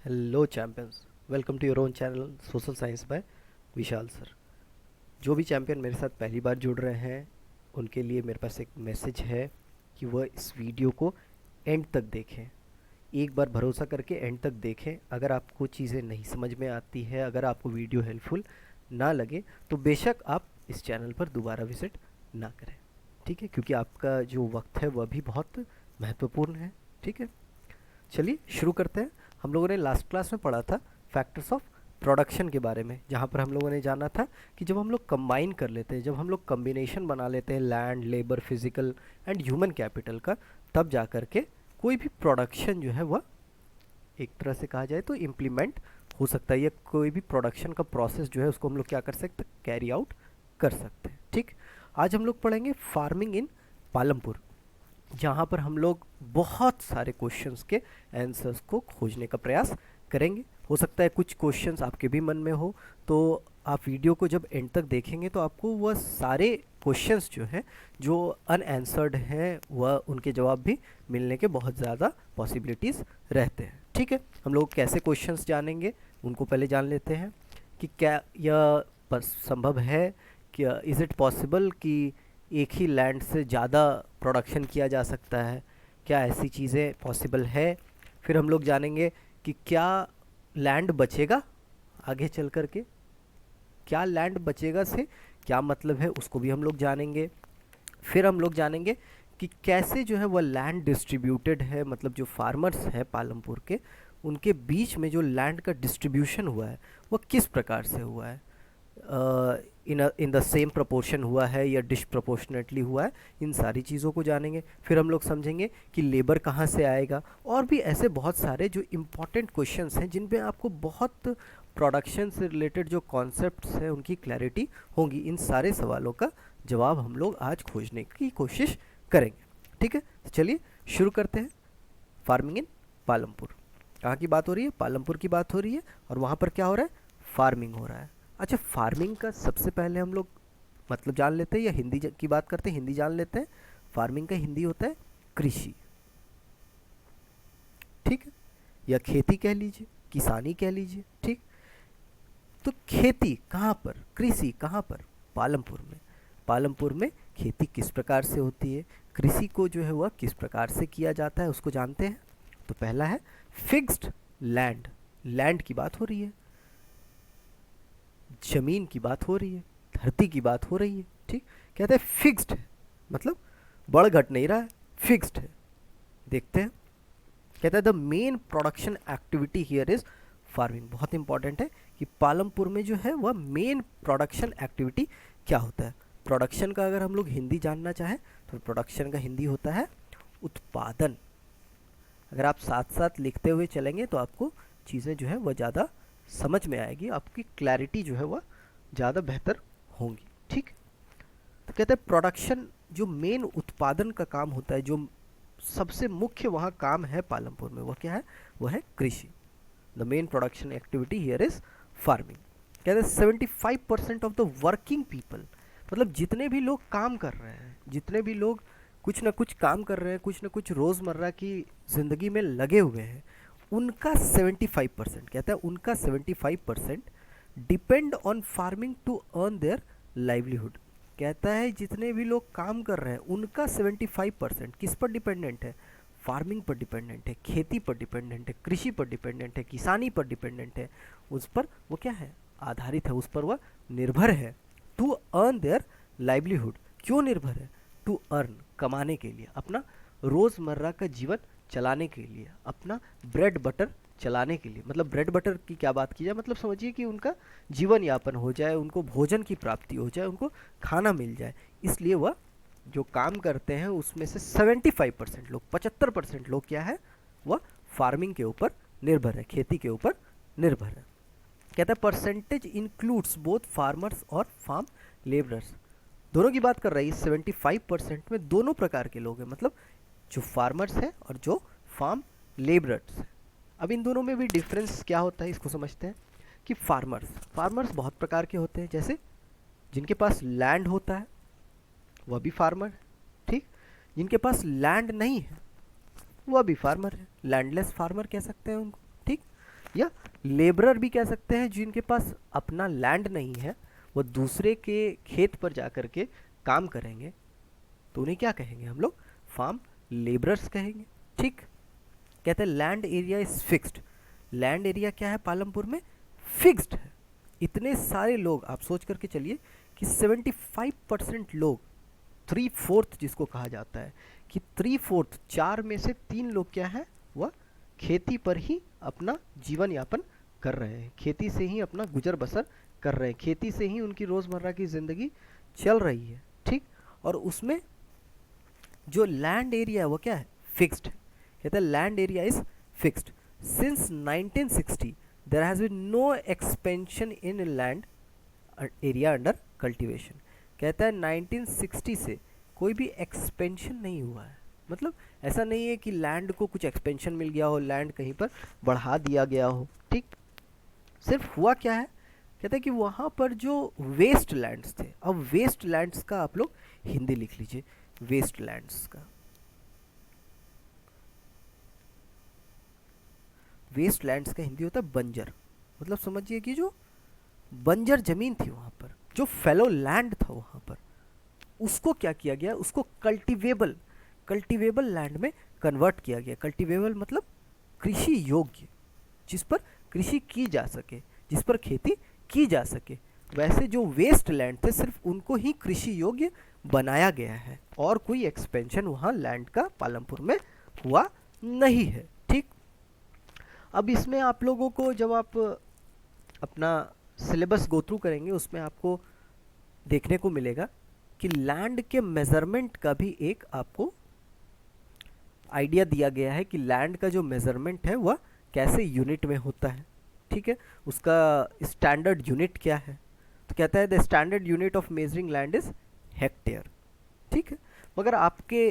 Hello champions, welcome to your own channel social science by Vishal sir. जो भी champion मेरे साथ पहली बार जुड़ रहे हैं उनके लिए मेरे पास एक मैसेज है कि वह इस वीडियो को एंड तक देखें। एक बार भरोसा करके एंड तक देखें। अगर आपको चीज़ें नहीं समझ में आती है, अगर आपको वीडियो हेल्पफुल ना लगे तो बेशक आप इस चैनल पर दोबारा विजिट ना करें। ठीक है, क्योंकि आपका जो वक्त है वह भी बहुत महत्वपूर्ण है। ठीक है, चलिए शुरू करते हैं। हम लोगों ने लास्ट क्लास में पढ़ा था फैक्टर्स ऑफ प्रोडक्शन के बारे में, जहाँ पर हम लोगों ने जाना था कि जब हम लोग कंबाइन कर लेते हैं, जब हम लोग कम्बिनेशन बना लेते हैं land, labour, physical and human capital का, तब जा कर के कोई भी प्रोडक्शन जो है वह एक तरह से कहा जाए तो इम्प्लीमेंट हो सकता है, या कोई भी प्रोडक्शन का प्रोसेस जो है उसको हम लोग क्या कर सकते हैं, कैरी आउट कर सकते हैं। ठीक, आज हम लोग पढ़ेंगे फार्मिंग इन पालमपुर, जहाँ पर हम लोग बहुत सारे क्वेश्चंस के आंसर्स को खोजने का प्रयास करेंगे। हो सकता है कुछ क्वेश्चंस आपके भी मन में हो, तो आप वीडियो को जब एंड तक देखेंगे तो आपको वह सारे क्वेश्चंस जो हैं, जो अनआंसर्ड हैं, वह उनके जवाब भी मिलने के बहुत ज़्यादा पॉसिबिलिटीज़ रहते हैं। ठीक है, हम लोग कैसे क्वेश्चंस जानेंगे उनको पहले जान लेते हैं कि क्या यह संभव है, क्या इज़ इट पॉसिबल कि एक ही लैंड से ज़्यादा प्रोडक्शन किया जा सकता है, क्या ऐसी चीज़ें पॉसिबल है। फिर हम लोग जानेंगे कि क्या लैंड बचेगा आगे चल कर के, क्या लैंड बचेगा से क्या मतलब है, उसको भी हम लोग जानेंगे। फिर हम लोग जानेंगे कि कैसे जो है वह लैंड डिस्ट्रीब्यूटेड है, मतलब जो फार्मर्स हैं पालमपुर के, उनके बीच में जो लैंड का डिस्ट्रीब्यूशन हुआ है वह किस प्रकार से हुआ है, इन द सेम प्रोपोर्शन हुआ है या डिसप्रोपोर्शनेटली हुआ है। इन सारी चीज़ों को जानेंगे। फिर हम लोग समझेंगे कि लेबर कहाँ से आएगा, और भी ऐसे बहुत सारे जो इम्पोर्टेंट क्वेश्चंस हैं जिन पे आपको बहुत प्रोडक्शन से रिलेटेड जो कॉन्सेप्ट्स हैं उनकी क्लैरिटी होगी। इन सारे सवालों का जवाब हम लोग आज खोजने की कोशिश करेंगे। ठीक है, तो चलिए शुरू करते हैं। फार्मिंग इन पालमपुर, कहाँ की बात हो रही है, पालमपुर की बात हो रही है, और वहाँ पर क्या हो रहा है, फार्मिंग हो रहा है। अच्छा, फार्मिंग का सबसे पहले हम लोग मतलब जान लेते हैं, या हिंदी की बात करते हैं, हिंदी जान लेते हैं। फार्मिंग का हिंदी होता है कृषि। ठीक है, या खेती कह लीजिए, किसानी कह लीजिए। ठीक, तो खेती कहाँ पर, कृषि कहाँ पर, पालमपुर में। पालमपुर में खेती किस प्रकार से होती है, कृषि को जो है वह किस प्रकार से किया जाता है, उसको जानते हैं। तो पहला है फिक्स्ड लैंड। लैंड की बात हो रही है, जमीन की बात हो रही है, धरती की बात हो रही है। ठीक, कहते हैं फिक्स्ड है, मतलब बढ़ घट नहीं रहा है, फिक्स्ड है। देखते हैं, कहता है the main production activity here is farming. बहुत इंपॉर्टेंट है कि पालमपुर में जो है वह मेन प्रोडक्शन एक्टिविटी क्या होता है। प्रोडक्शन का अगर हम लोग हिंदी जानना चाहें तो प्रोडक्शन का हिंदी होता है उत्पादन। अगर आप साथ साथ लिखते हुए चलेंगे तो आपको चीज़ें जो है वह ज़्यादा समझ में आएगी, आपकी क्लैरिटी जो है वह ज़्यादा बेहतर होंगी। ठीक, तो कहते हैं प्रोडक्शन, जो मेन उत्पादन का काम होता है, जो सबसे मुख्य वहाँ काम है पालमपुर में, वह क्या है, वह है कृषि। The main production activity here is farming. कहते हैं 75% ऑफ द वर्किंग पीपल, मतलब जितने भी लोग काम कर रहे हैं, जितने भी लोग कुछ ना कुछ काम कर रहे हैं, कुछ ना कुछ रोज़मर्रा की ज़िंदगी में लगे हुए हैं, उनका 75%, कहता है उनका 75% depend on farming to earn their livelihood. कहता है जितने भी लोग काम कर रहे हैं उनका 75% किस पर डिपेंडेंट है, फार्मिंग पर डिपेंडेंट है, खेती पर डिपेंडेंट है, कृषि पर डिपेंडेंट है, किसानी पर डिपेंडेंट है। उस पर वो क्या है, आधारित है, उस पर वह निर्भर है। टू अर्न देयर लाइवलीहुड, क्यों निर्भर है, टू अर्न, कमाने के लिए, अपना रोज़मर्रा का जीवन चलाने के लिए, अपना ब्रेड बटर चलाने के लिए। मतलब ब्रेड बटर की क्या बात की जाए, मतलब समझिए कि उनका जीवन यापन हो जाए, उनको भोजन की प्राप्ति हो जाए, उनको खाना मिल जाए। इसलिए वह जो काम करते हैं उसमें से 75% लोग, 75% लोग क्या है, वह फार्मिंग के ऊपर निर्भर है, खेती के ऊपर निर्भर है। कहता है परसेंटेज इंक्लूड्स बोथ फार्मर्स और फार्म लेबरर्स। दोनों की बात कर रही है, 75% में दोनों प्रकार के लोग हैं, मतलब जो फार्मर्स हैं और जो फार्म लेबरर्स हैं। अब इन दोनों में भी डिफरेंस क्या होता है, इसको समझते हैं कि फार्मर्स बहुत प्रकार के होते हैं। जैसे जिनके पास लैंड होता है वह भी फार्मर है। ठीक, जिनके पास लैंड नहीं है वह भी फार्मर है, लैंडलेस फार्मर कह सकते हैं उनको। ठीक, या लेबरर भी कह सकते हैं, जिनके पास अपना लैंड नहीं है, वो दूसरे के खेत पर जा कर के काम करेंगे, तो उन्हें क्या कहेंगे हम लोग? फार्म लेबरर्स कहेंगे। ठीक, कहते हैं land area is fixed. Land area क्या है पालमपुर में? फिक्स्ड है। इतने सारे लोग, आप सोच करके चलिए कि 75% लोग, 3/4 जिसको कहा जाता है, कि 3/4, 4 में से 3 लोग क्या है, वह खेती पर ही अपना जीवन यापन कर रहे हैं, खेती से ही अपना गुजर बसर कर रहे हैं, खेती से ही उनकी रोज़मर्रा की ज़िंदगी चल रही है। ठीक, और उसमें जो लैंड एरिया है वो क्या है? फिक्स्ड है। कहते हैं land area is fixed. Since 1960 there has been no expansion in land area under cultivation. कहता है 1960 से कोई भी एक्सपेंशन नहीं हुआ है। मतलब ऐसा नहीं है कि लैंड को कुछ एक्सपेंशन मिल गया हो, लैंड कहीं पर बढ़ा दिया गया हो। ठीक, सिर्फ हुआ क्या है, कहते हैं कि वहाँ पर जो वेस्ट लैंड्स थे, अब वेस्ट लैंड्स का आप लोग हिंदी लिख लीजिए, वेस्ट लैंड्स का, वेस्ट लैंड्स का हिंदी होता है बंजर। मतलब समझिए कि जो बंजर जमीन थी वहाँ पर, जो फेलो लैंड था वहाँ पर, उसको क्या किया गया? उसको कल्टीवेबल, कल्टीवेबल लैंड में कन्वर्ट किया गया। कल्टीवेबल मतलब कृषि योग्य, जिस पर कृषि की जा सके, जिस पर खेती की जा सके। वैसे जो वेस्ट लैंड थे सिर्फ उनको ही कृषि योग्य बनाया गया है, और कोई एक्सपेंशन वहाँ लैंड का पालमपुर में हुआ नहीं है। ठीक, अब इसमें आप लोगों को जब आप अपना सिलेबस गो थ्रू करेंगे, उसमें आपको देखने को मिलेगा कि लैंड के मेजरमेंट का भी एक आपको आइडिया दिया गया है कि लैंड का जो मेजरमेंट है वह कैसे यूनिट में होता है। ठीक है, उसका स्टैंडर्ड यूनिट क्या है? तो कहता है the standard unit of measuring land is hectare. ठीक है, मगर आपके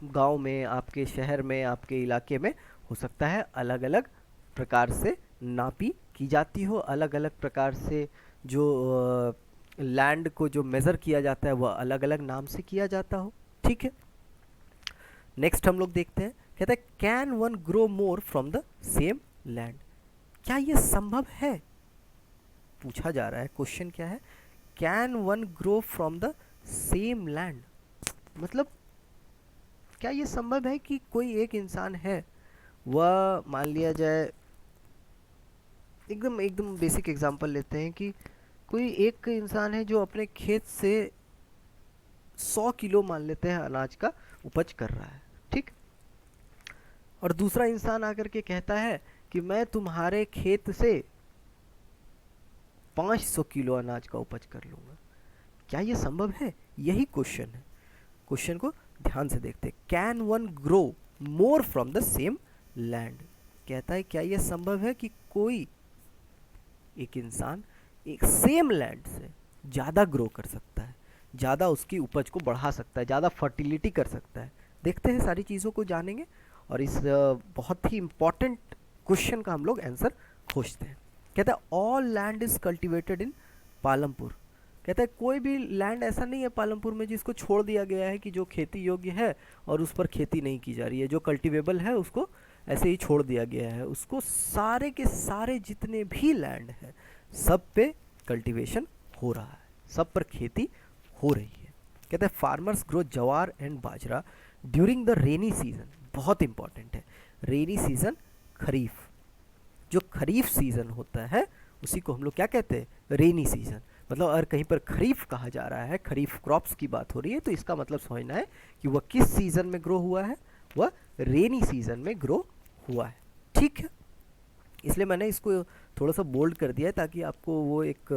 गांव में, आपके शहर में, आपके इलाके में हो सकता है अलग अलग प्रकार से नापी की जाती हो, अलग अलग प्रकार से जो लैंड को जो मेज़र किया जाता है वह अलग अलग नाम से किया जाता हो। ठीक है, नेक्स्ट हम लोग देखते हैं, कहता है can one grow more from the same land. क्या ये संभव है? पूछा जा रहा है, क्वेश्चन क्या है? Can one grow from the same land. मतलब क्या ये संभव है कि कोई एक इंसान है, वह मान लिया जाए, एकदम एकदम बेसिक एग्जांपल लेते हैं कि कोई एक इंसान है जो अपने खेत से 100 किलो मान लेते हैं अनाज का उपज कर रहा है। ठीक, और दूसरा इंसान आकर के कहता है कि मैं तुम्हारे खेत से 500 किलो अनाज का उपज कर लूँगा। क्या ये संभव है? यही क्वेश्चन है। क्वेश्चन को ध्यान से देखते हैं। Can one grow more from the same land. कहता है क्या यह संभव है कि कोई एक इंसान एक सेम लैंड से ज़्यादा ग्रो कर सकता है, ज़्यादा उसकी उपज को बढ़ा सकता है, ज़्यादा फर्टिलिटी कर सकता है? देखते हैं, सारी चीज़ों को जानेंगे और इस बहुत ही इम्पॉर्टेंट क्वेश्चन का हम लोग आंसर खोजते हैं। कहता है all land is cultivated in Palampur. कहता है कोई भी लैंड ऐसा नहीं है पालमपुर में जिसको छोड़ दिया गया है कि जो खेती योग्य है और उस पर खेती नहीं की जा रही है, जो कल्टिवेबल है उसको ऐसे ही छोड़ दिया गया है। उसको सारे के सारे जितने भी लैंड है सब पे कल्टीवेशन हो रहा है, सब पर खेती हो रही है। कहते हैं फार्मर्स ग्रो जवार and bajra during the rainy season. बहुत इंपॉर्टेंट है, रेनी सीजन खरीफ, जो खरीफ सीजन होता है उसी को हम लोग क्या कहते हैं? रेनी सीजन। मतलब अगर कहीं पर खरीफ कहा जा रहा है, खरीफ क्रॉप्स की बात हो रही है, तो इसका मतलब समझना है कि वह किस सीजन में ग्रो हुआ है? वह रेनी सीजन में ग्रो हुआ है। ठीक है, इसलिए मैंने इसको थोड़ा सा बोल्ड कर दिया है ताकि आपको वो एक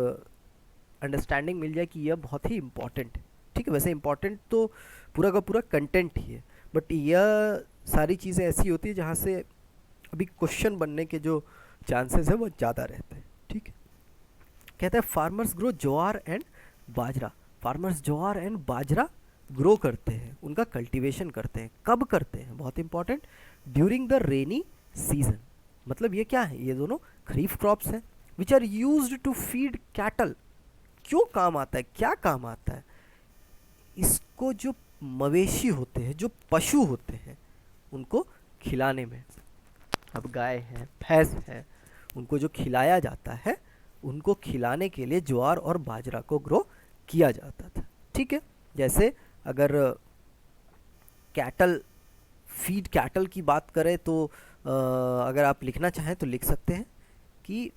अंडरस्टैंडिंग मिल जाए कि यह बहुत ही इम्पॉर्टेंट है। ठीक है, वैसे इम्पॉर्टेंट तो पूरा का पूरा कंटेंट ही है, बट यह सारी चीज़ें ऐसी होती है जहाँ से अभी क्वेश्चन बनने के जो चांसेस है वो ज़्यादा रहते हैं। ठीक है, कहता है farmers grow jowar and bajra. Farmers jowar and bajra grow करते हैं, उनका कल्टीवेशन करते हैं। कब करते हैं? बहुत important, during the rainy season. मतलब ये क्या है? ये दोनों खरीफ क्रॉप्स हैं which are used to feed cattle. क्यों काम आता है? क्या काम आता है? इसको जो मवेशी होते हैं, जो पशु होते हैं, उनको खिलाने में। अब गाय हैं, भैंस हैं, उनको जो खिलाया जाता है, उनको खिलाने के लिए ज्वार और बाजरा को ग्रो किया जाता था। ठीक है, जैसे अगर कैटल फीड कैटल की बात करें तो अगर आप लिखना चाहें तो लिख सकते हैं कि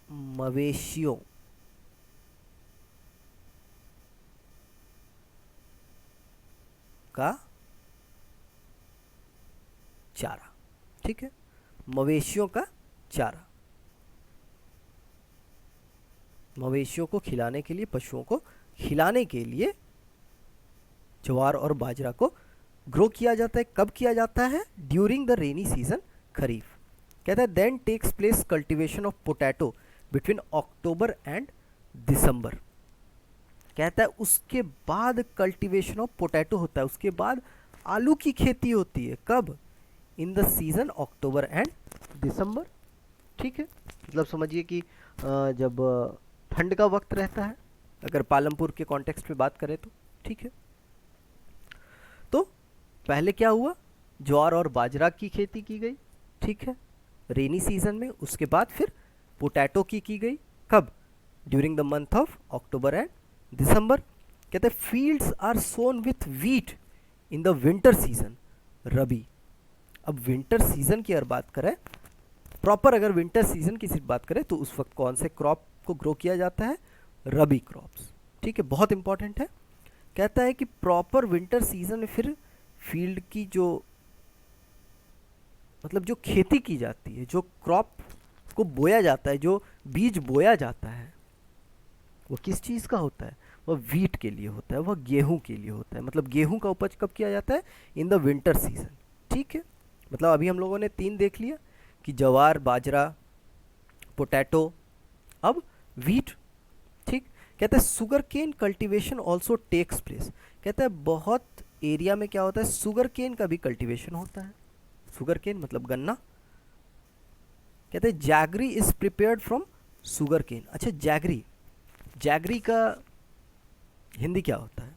मवेशियों का चारा। ठीक है, मवेशियों का चारा, मवेशियों को खिलाने के लिए, पशुओं को खिलाने के लिए ज्वार और बाजरा को ग्रो किया जाता है। कब किया जाता है? During the rainy season, kharif. कहता है then takes place cultivation of potato between October and December. कहता है उसके बाद कल्टीवेशन ऑफ पोटैटो होता है, उसके बाद आलू की खेती होती है। कब? In the season October and December. ठीक है, मतलब समझिए कि जब ठंड का वक्त रहता है, अगर पालमपुर के कॉन्टेक्स्ट में बात करें तो। ठीक है, तो पहले क्या हुआ? ज्वार और बाजरा की खेती की गई, ठीक है, रेनी सीजन में। उसके बाद फिर पोटैटो की गई। कब? During the month of October and December. कहते हैं fields are sown with wheat in the winter season, rabi. अब विंटर सीजन की अगर बात करें, प्रॉपर अगर विंटर सीजन की सिर्फ बात करें तो उस वक्त कौन से क्रॉप को ग्रो किया जाता है? रबी क्रॉप्स। ठीक है, बहुत इंपॉर्टेंट है। कहता है कि प्रॉपर विंटर सीजन में फिर फील्ड की जो मतलब जो खेती की जाती है, जो क्रॉप को बोया जाता है, जो बीज बोया जाता है, वो किस चीज़ का होता है? वह वीट के लिए होता है, वह गेहूं के लिए होता है। मतलब गेहूं का उपज कब किया जाता है? इन द विंटर सीजन। ठीक है, मतलब अभी हम लोगों ने 3 देख लिया कि ज्वार, बाजरा, पोटैटो, अब वीट। ठीक, कहते हैं sugar cane cultivation also takes place. कहते हैं बहुत एरिया में क्या होता है? सुगर केन का भी कल्टीवेशन होता है। सुगर केन मतलब गन्ना। कहते हैं jaggery is prepared from sugar cane. अच्छा, जैगरी, जैगरी का हिंदी क्या होता है?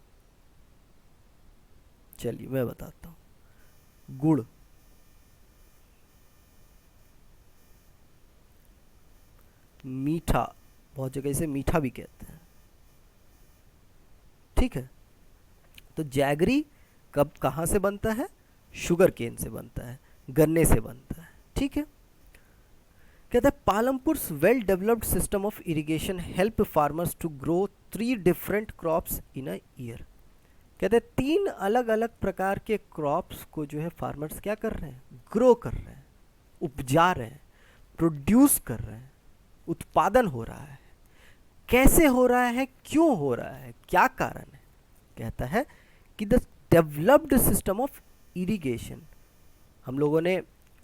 चलिए मैं बताता हूँ। गुड़। मीठा, बहुत जगह इसे मीठा भी कहते हैं। ठीक है, तो जैगरी कब कहाँ से बनता है? शुगर केन से बनता है, गन्ने से बनता है। ठीक है, कहता है Palampur's well developed system of irrigation help farmers to grow 3 different crops in a year. कहते हैं 3 अलग अलग प्रकार के क्रॉप्स को जो है फार्मर्स क्या कर रहे हैं? ग्रो कर रहे हैं, उपजा रहे हैं, प्रोड्यूस कर रहे हैं, उत्पादन हो रहा है। कैसे हो रहा है? क्यों हो रहा है? क्या कारण है? कहता है कि the developed system of irrigation. हम लोगों ने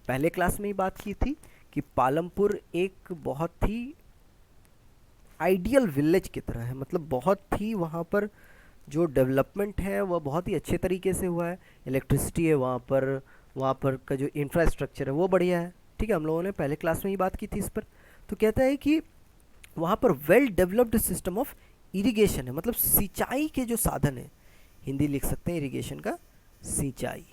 पहले क्लास में ही बात की थी कि पालमपुर एक बहुत ही आइडियल विलेज की तरह है। मतलब बहुत ही वहाँ पर जो डेवलपमेंट है वह बहुत ही अच्छे तरीके से हुआ है। इलेक्ट्रिसिटी है वहाँ पर का जो इंफ्रास्ट्रक्चर है वो बढ़िया है। ठीक है, हम लोगों ने पहले क्लास में ही बात की थी इस पर। तो कहता है कि वहाँ पर well developed system of irrigation है, मतलब सिंचाई के जो साधन है, हिंदी लिख सकते हैं इरिगेशन का सिंचाई।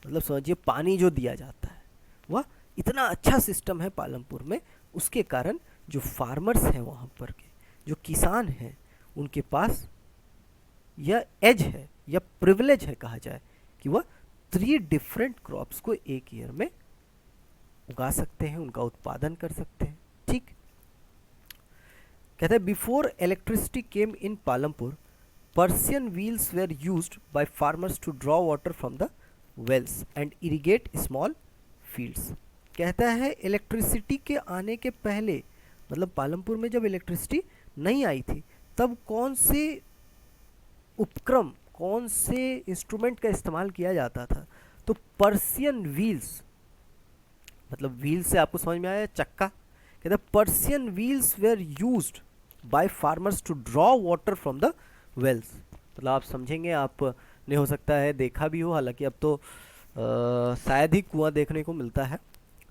मतलब समझिए पानी जो दिया जाता है वह इतना अच्छा सिस्टम है पालमपुर में। उसके कारण जो फार्मर्स हैं वहाँ पर के जो किसान हैं, उनके पास यह एज है या प्रिविलेज है कहा जाए कि वह 3 डिफरेंट क्रॉप्स को एक ईयर में उगा सकते हैं, उनका उत्पादन कर सकते हैं। ठीक, कहते हैं before electricity came in Palampur, Persian wheels were used by farmers to draw water from the wells and irrigate small fields. कहता है इलेक्ट्रिसिटी के आने के पहले, मतलब पालमपुर में जब इलेक्ट्रिसिटी नहीं आई थी, तब कौन से उपक्रम, कौन से इंस्ट्रूमेंट का इस्तेमाल किया जाता था? तो पर्सियन व्हील्स, मतलब व्हील से आपको समझ में आया चक्का। कहता है Persian wheels were used by farmers to draw water from the wells. मतलब आप समझेंगे, आपने हो सकता है देखा भी हो, हालांकि अब तो शायद ही कुआं देखने को मिलता है।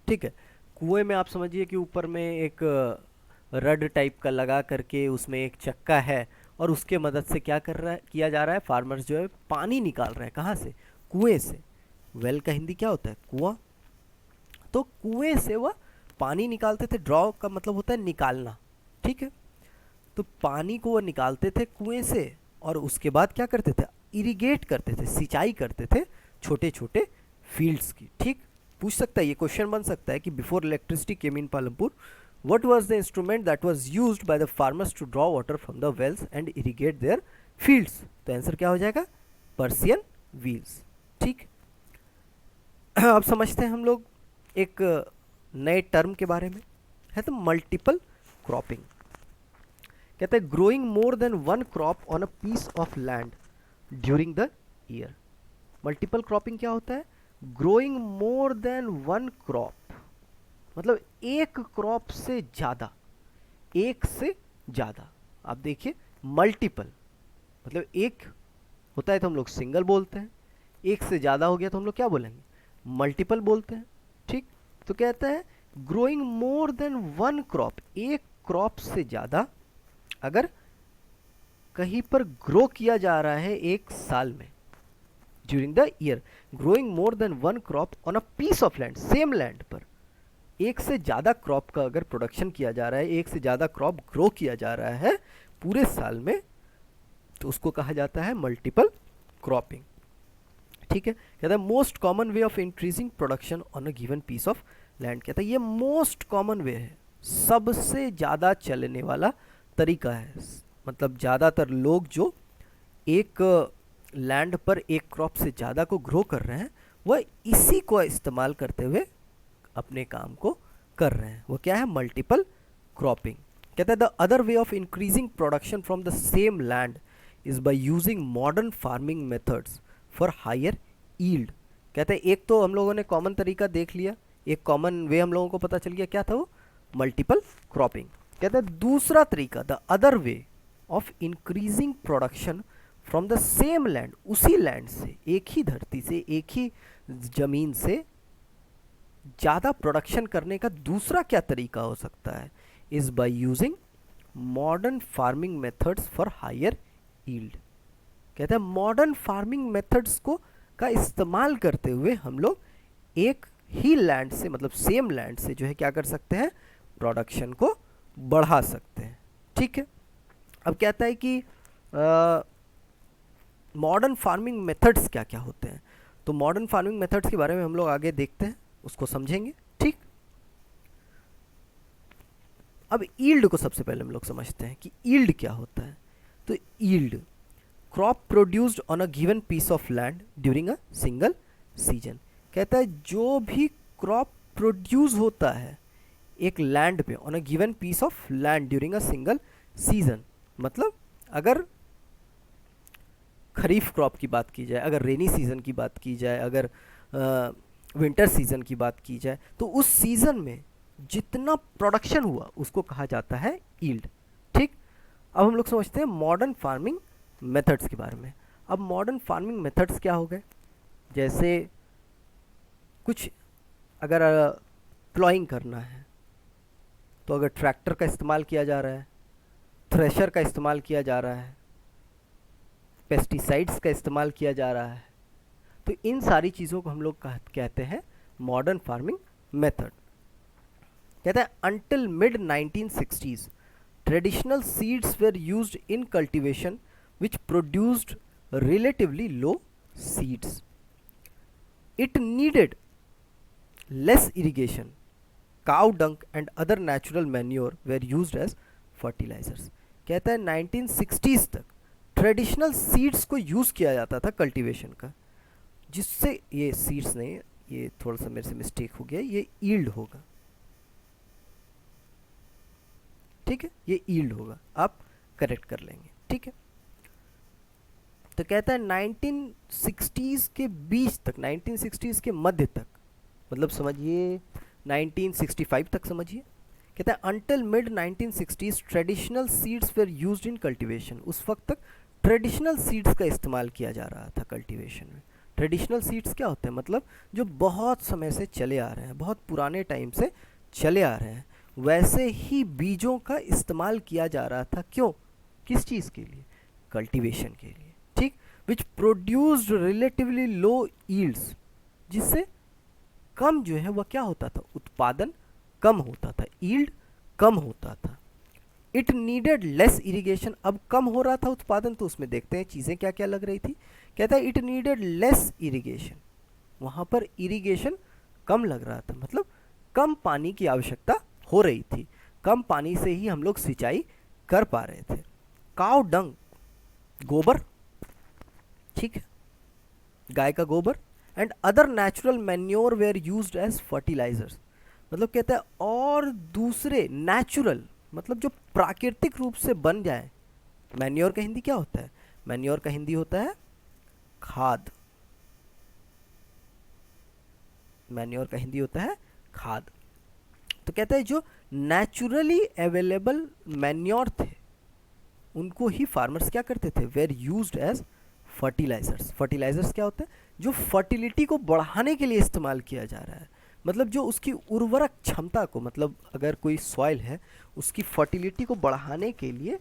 ठीक है, कुएं में आप समझिए कि ऊपर में एक रड टाइप का लगा करके उसमें एक चक्का है और उसके मदद से क्या कर रहा है, किया जा रहा है, फार्मर्स जो है पानी निकाल रहे हैं। कहाँ से? कुएं से। वेल का हिंदी क्या होता है? कुआं। तो कुएं से वह पानी निकालते थे। ड्रॉ का मतलब होता है निकालना, ठीक है। तो पानी को वह निकालते थे कुएं से और उसके बाद क्या करते थे? इरिगेट करते थे, सिंचाई करते थे छोटे छोटे फील्ड्स की, ठीक। पूछ सकता है, ये क्वेश्चन बन सकता है कि before electricity came in Palampur what was the instrument that was used by the farmers to draw water from the wells and irrigate their fields? तो आंसर क्या हो जाएगा? पर्सियन व्हील्स, ठीक। अब समझते हैं हम लोग एक नए टर्म के बारे में, है तो मल्टीपल क्रॉपिंग। कहते हैं growing more than one crop on a piece of land during the year. Multiple cropping क्या होता है? Growing more than one crop, मतलब एक क्रॉप से ज़्यादा, एक से ज़्यादा। आप देखिए मल्टीपल मतलब एक होता है तो हम लोग सिंगल बोलते हैं, एक से ज़्यादा हो गया तो हम लोग क्या बोलेंगे? मल्टीपल बोलते हैं, ठीक। तो कहता है growing more than one crop, एक क्रॉप से ज़्यादा अगर कहीं पर ग्रो किया जा रहा है एक साल में, during the year, growing more than one crop on a piece of land, same land पर एक से ज़्यादा क्रॉप का अगर प्रोडक्शन किया जा रहा है, एक से ज़्यादा क्रॉप ग्रो किया जा रहा है पूरे साल में, तो उसको कहा जाता है मल्टीपल क्रॉपिंग, ठीक है। कहता है most common way of increasing production on a given piece of land. कहता है ये मोस्ट कॉमन वे है, सबसे ज़्यादा चलने वाला तरीका है। मतलब ज़्यादातर लोग जो एक लैंड पर एक क्रॉप से ज़्यादा को ग्रो कर रहे हैं, वह इसी को इस्तेमाल करते हुए अपने काम को कर रहे हैं। वो क्या है? Multiple cropping. कहता है the other way of increasing production from the same land is by using modern farming methods for higher yield. कहते हैं एक तो हम लोगों ने कॉमन तरीका देख लिया, एक कॉमन वे हम लोगों को पता चल गया, क्या था वो? Multiple cropping. कहते हैं दूसरा तरीका, the other way of increasing production from the same land, उसी लैंड से, एक ही धरती से, एक ही जमीन से ज़्यादा प्रोडक्शन करने का दूसरा क्या तरीका हो सकता है? Is by using modern farming methods for higher yield. कहते हैं मॉडर्न फार्मिंग मेथड्स को का इस्तेमाल करते हुए हम लोग एक ही लैंड से, मतलब सेम लैंड से जो है क्या कर सकते हैं? प्रोडक्शन को बढ़ा सकते हैं, ठीक है। अब कहता है कि मॉडर्न फार्मिंग मेथड्स क्या क्या होते हैं। तो मॉडर्न फार्मिंग मेथड्स के बारे में हम लोग आगे देखते हैं, उसको समझेंगे, ठीक। अब यील्ड को सबसे पहले हम लोग समझते हैं कि यील्ड क्या होता है। तो yield, crop produced on a given piece of land during a single season. कहता है जो भी क्रॉप प्रोड्यूस होता है एक लैंड पे on a given piece of land during a single season, मतलब अगर खरीफ क्रॉप की बात की जाए, अगर रेनी सीजन की बात की जाए, अगर विंटर सीजन की बात की जाए, तो उस सीजन में जितना प्रोडक्शन हुआ उसको कहा जाता है यील्ड, ठीक। अब हम लोग समझते हैं मॉडर्न फार्मिंग मेथड्स के बारे में। अब मॉडर्न फार्मिंग मेथड्स क्या हो गए? जैसे कुछ अगर प्लॉइंग करना है तो अगर ट्रैक्टर का इस्तेमाल किया जा रहा है, थ्रेशर का इस्तेमाल किया जा रहा है, पेस्टिसाइड्स का इस्तेमाल किया जा रहा है, तो इन सारी चीज़ों को हम लोग कहते हैं मॉडर्न फार्मिंग मेथड। कहते हैं until mid 1960s traditional seeds were used in cultivation which produced relatively low seeds. It needed less irrigation, cow dung and other natural manure were used as fertilizers. कहता है 1960s तक traditional seeds को use किया जाता था cultivation का, जिससे ये सीड्स नहीं, ये थोड़ा सा मेरे से मिस्टेक हो गया, ये यील्ड होगा, ठीक है, ये यील्ड होगा, आप करेक्ट कर लेंगे, ठीक है। तो कहता है 1960s के बीच तक, 1960s के मध्य तक, मतलब समझिए 1965 तक समझिए। कहता है until mid 1960s traditional seeds were used in cultivation. उस वक्त तक ट्रेडिशनल सीड्स का इस्तेमाल किया जा रहा था कल्टीवेशन में। ट्रेडिशनल सीड्स क्या होते हैं? मतलब जो बहुत समय से चले आ रहे हैं, बहुत पुराने टाइम से चले आ रहे हैं, वैसे ही बीजों का इस्तेमाल किया जा रहा था। क्यों? किस चीज़ के लिए? कल्टीवेशन के लिए, ठीक। विच प्रोड्यूस्ड रिलेटिवली लो यील्ड्स, जिससे कम जो है वह क्या होता था, उत्पादन कम होता था, यील्ड कम होता था। इट नीडेड लेस इरिगेशन, अब कम हो रहा था उत्पादन तो उसमें देखते हैं चीज़ें क्या क्या लग रही थी। कहता है इट नीडेड लेस इरिगेशन, वहाँ पर इरिगेशन कम लग रहा था, मतलब कम पानी की आवश्यकता हो रही थी, कम पानी से ही हम लोग सिंचाई कर पा रहे थे। काउ डंग, गोबर, ठीक है, गाय का गोबर, and other natural manure were used as fertilisers, मतलब कहता है और दूसरे नेचुरल, मतलब जो प्राकृतिक रूप से बन जाए। मैन्योर का हिंदी क्या होता है, मैन्योर का हिंदी होता है खाद, मैन्योर का हिंदी होता है खाद। तो कहता है जो नेचुरली अवेलेबल मैन्योर थे उनको ही फार्मर्स क्या करते थे, were used as fertilisers. Fertilisers क्या होता है, जो फर्टिलिटी को बढ़ाने के लिए इस्तेमाल किया जा रहा है, मतलब जो उसकी उर्वरक क्षमता को, मतलब अगर कोई सॉइल है उसकी फर्टिलिटी को बढ़ाने के लिए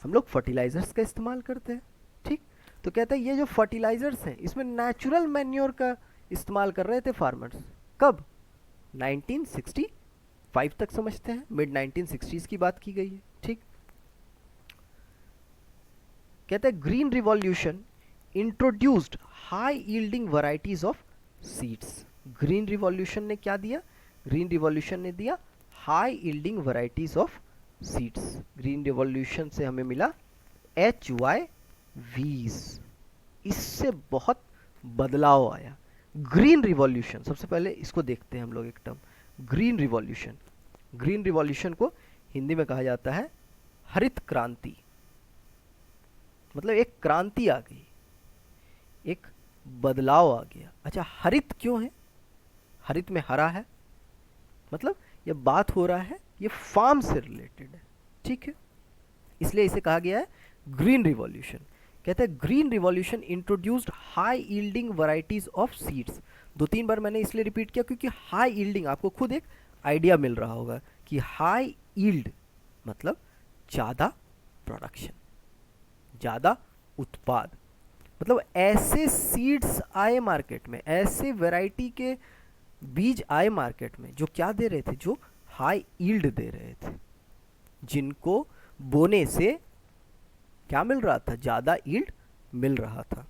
हम लोग फर्टिलाइजर्स का इस्तेमाल करते हैं, ठीक। तो कहता है ये जो फर्टिलाइजर्स हैं इसमें नेचुरल मैन्योर का इस्तेमाल कर रहे थे फार्मर्स, कब, 1965 तक समझते हैं, मिड 1960s की बात की गई है, ठीक। कहते हैं green revolution introduced high yielding varieties of seeds. Green revolution ने क्या दिया, ग्रीन रिवॉल्यूशन ने दिया high yielding varieties of seeds. Green revolution से हमें मिला HYVs, इससे बहुत बदलाव आया। ग्रीन रिवॉल्यूशन, सबसे पहले इसको देखते हैं हम लोग एक term, green revolution. Green revolution को हिंदी में कहा जाता है हरित क्रांति, मतलब एक क्रांति आ गई, एक बदलाव आ गया। अच्छा, हरित क्यों है, हरित में हरा है, मतलब ये बात हो रहा है ये फार्म से रिलेटेड है, ठीक है, इसलिए इसे कहा गया है ग्रीन रिवॉल्यूशन। कहते हैं green revolution introduced high yielding varieties of seeds. 2-3 बार मैंने इसलिए रिपीट किया क्योंकि हाई यील्डिंग, आपको खुद एक आइडिया मिल रहा होगा कि हाई यील्ड मतलब ज़्यादा प्रोडक्शन, ज़्यादा उत्पाद, मतलब ऐसे सीड्स आए मार्केट में, ऐसे वैरायटी के बीज आए मार्केट में जो क्या दे रहे थे, जो हाई यील्ड दे रहे थे, जिनको बोने से क्या मिल रहा था, ज़्यादा यील्ड मिल रहा था।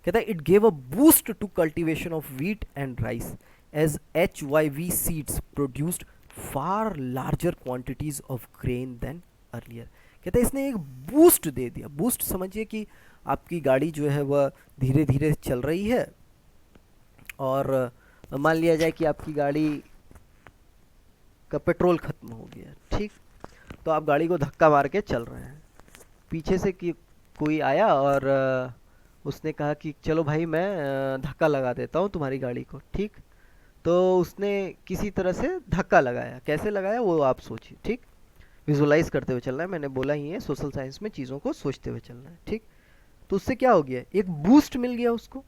कहता है it gave a boost to cultivation of wheat and rice as HYV seeds produced far larger quantities of grain than earlier. कहता है इसने एक बूस्ट दे दिया। बूस्ट समझिए कि आपकी गाड़ी जो है वह धीरे धीरे चल रही है और मान लिया जाए कि आपकी गाड़ी का पेट्रोल खत्म हो गया, ठीक, तो आप गाड़ी को धक्का मार के चल रहे हैं, पीछे से कि कोई आया और उसने कहा कि चलो भाई मैं धक्का लगा देता हूँ तुम्हारी गाड़ी को, ठीक, तो उसने किसी तरह से धक्का लगाया, कैसे लगाया वो आप सोचिए, ठीक, विजुलाइज करते हुए चलना है, मैंने बोला ही है सोशल साइंस में चीज़ों को सोचते हुए चलना है, ठीक। तो उससे क्या हो गया, एक बूस्ट मिल गया उसको,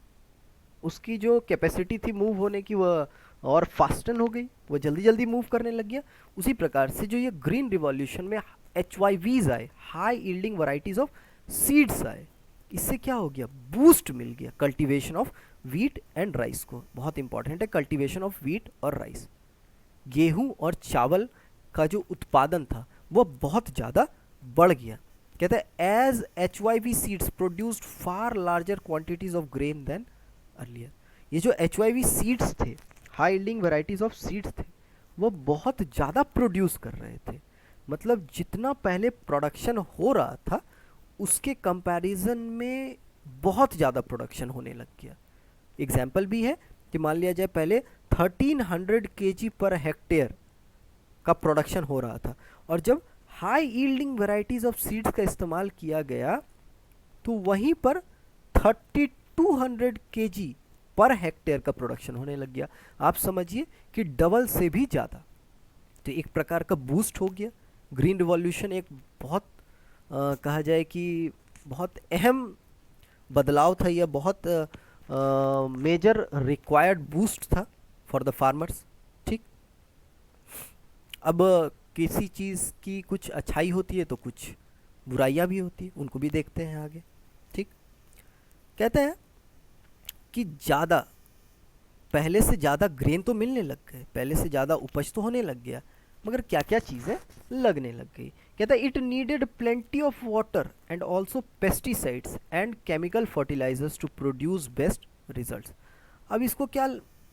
उसकी जो कैपेसिटी थी मूव होने की वह और फास्टन हो गई, वो जल्दी जल्दी मूव करने लग गया। उसी प्रकार से जो ये ग्रीन रिवॉल्यूशन में HYVs आए, high yielding varieties of seeds आए, इससे क्या हो गया, बूस्ट मिल गया cultivation of wheat and rice को। बहुत इंपॉर्टेंट है कल्टीवेशन ऑफ व्हीट और राइस। गेहूं और चावल का जो उत्पादन था वह बहुत ज़्यादा बढ़ गया। कहते हैं as HYV seeds produced far larger quantities of grain than earlier. ये जो HYV सीड्स थे, high yielding varieties of seeds थे, वो बहुत ज़्यादा प्रोड्यूस कर रहे थे, मतलब जितना पहले प्रोडक्शन हो रहा था उसके कंपैरिजन में बहुत ज़्यादा प्रोडक्शन होने लग गया। एग्जाम्पल भी है कि मान लिया जाए पहले 1300 kg पर हेक्टेयर का प्रोडक्शन हो रहा था, और जब high yielding varieties of seeds का इस्तेमाल किया गया तो वहीं पर 3200 kg पर हेक्टेयर का प्रोडक्शन होने लग गया। आप समझिए कि डबल से भी ज़्यादा। तो एक प्रकार का बूस्ट हो गया। ग्रीन रिवॉल्यूशन एक बहुत कहा जाए कि बहुत अहम बदलाव था, या बहुत मेजर रिक्वायर्ड बूस्ट था फॉर द फार्मर्स, ठीक। अब किसी चीज़ की कुछ अच्छाई होती है तो कुछ बुराइयां भी होती है, उनको भी देखते हैं आगे, ठीक। कहता है कि ज़्यादा, पहले से ज़्यादा ग्रेन तो मिलने लग गए, पहले से ज़्यादा उपज तो होने लग गया, मगर क्या क्या चीज़ें लगने लग गई। कहता है it needed plenty of water and also pesticides and chemical fertilisers to produce best results. अब इसको क्या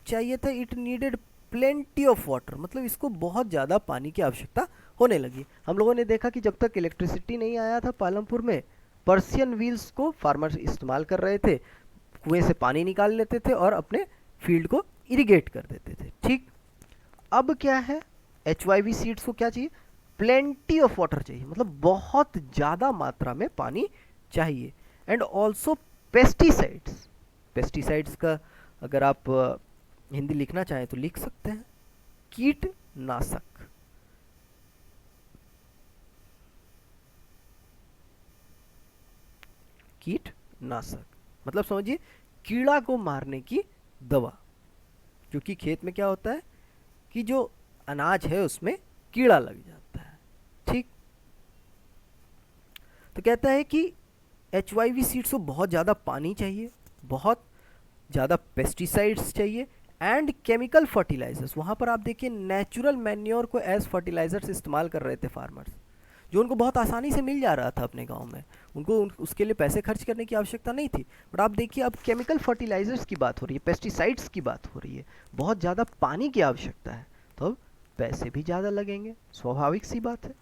चाहिए था, it needed plenty of water, मतलब इसको बहुत ज़्यादा पानी की आवश्यकता होने लगी। हम लोगों ने देखा कि जब तक इलेक्ट्रिसिटी नहीं आया था पालमपुर में, पर्सियन व्हील्स को फार्मर्स इस्तेमाल कर रहे थे, कुएं से पानी निकाल लेते थे और अपने फील्ड को इरिगेट कर देते थे। ठीक, अब क्या है, HYV सीड्स को क्या चाहिए, प्लेंटी ऑफ वाटर चाहिए, मतलब बहुत ज़्यादा मात्रा में पानी चाहिए। एंड ऑल्सो पेस्टिसाइड्स, पेस्टिसाइड्स का अगर आप हिंदी लिखना चाहें तो लिख सकते हैं कीटनाशक। कीटनाशक मतलब समझिए कीड़ा को मारने की दवा, क्योंकि खेत में क्या होता है कि जो अनाज है उसमें कीड़ा लग जाता है। ठीक, तो कहता है कि HYV सीड्स को बहुत ज़्यादा पानी चाहिए, बहुत ज़्यादा पेस्टिसाइड्स चाहिए एंड केमिकल फर्टिलाइजर्स। वहाँ पर आप देखिए नेचुरल मैन्योर को एज फर्टिलाइजर्स इस्तेमाल कर रहे थे फार्मर्स, जो उनको बहुत आसानी से मिल जा रहा था अपने गांव में, उनको उसके लिए पैसे खर्च करने की आवश्यकता नहीं थी। बट आप देखिए अब केमिकल फर्टिलाइजर्स की बात हो रही है, पेस्टिसाइड्स की बात हो रही है, बहुत ज़्यादा पानी की आवश्यकता है, तो अब पैसे भी ज़्यादा लगेंगे, स्वाभाविक सी बात है।